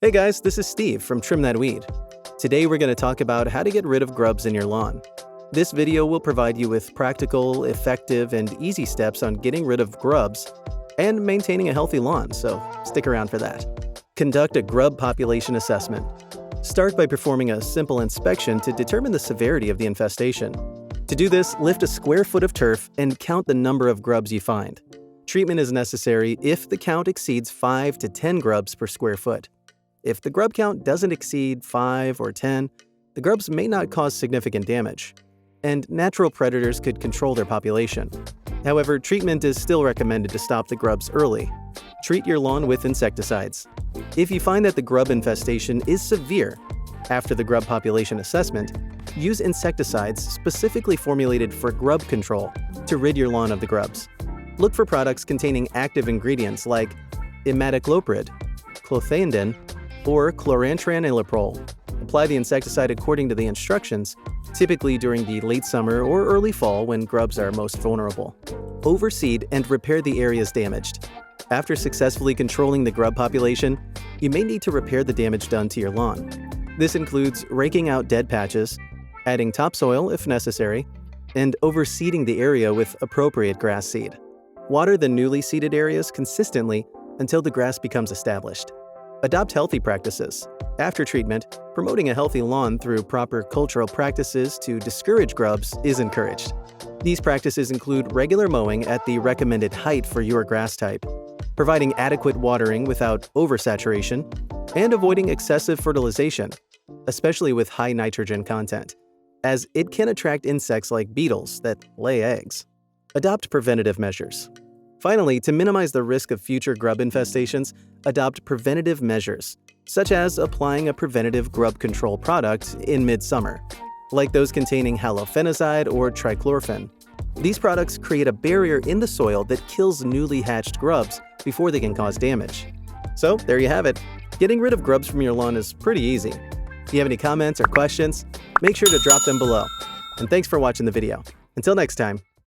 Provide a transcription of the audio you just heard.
Hey guys, this is Steve from Trim That Weed. Today we're going to talk about how to get rid of grubs in your lawn. This video will provide you with practical, effective, and easy steps on getting rid of grubs and maintaining a healthy lawn, so stick around for that. Conduct a grub population assessment. Start by performing a simple inspection to determine the severity of the infestation. To do this, lift a square foot of turf and count the number of grubs you find. Treatment is necessary if the count exceeds 5 to 10 grubs per square foot. If the grub count doesn't exceed 5 or 10, the grubs may not cause significant damage, and natural predators could control their population. However, treatment is still recommended to stop the grubs early. Treat your lawn with insecticides. If you find that the grub infestation is severe, after the grub population assessment, use insecticides specifically formulated for grub control to rid your lawn of the grubs. Look for products containing active ingredients like imidacloprid, clothianidin, or chlorantraniliprole. Apply the insecticide according to the instructions, typically during the late summer or early fall when grubs are most vulnerable. Overseed and repair the areas damaged. After successfully controlling the grub population, you may need to repair the damage done to your lawn. This includes raking out dead patches, adding topsoil if necessary, and overseeding the area with appropriate grass seed. Water the newly seeded areas consistently until the grass becomes established. Adopt healthy practices. After treatment, promoting a healthy lawn through proper cultural practices to discourage grubs is encouraged. These practices include regular mowing at the recommended height for your grass type, providing adequate watering without oversaturation, and avoiding excessive fertilization, especially with high nitrogen content, as it can attract insects like beetles that lay eggs. Adopt preventative measures. Finally, to minimize the risk of future grub infestations, adopt preventative measures, such as applying a preventative grub control product in midsummer, like those containing halofenozide or trichlorfon. These products create a barrier in the soil that kills newly hatched grubs before they can cause damage. So there you have it. Getting rid of grubs from your lawn is pretty easy. If you have any comments or questions, make sure to drop them below. And thanks for watching the video. Until next time.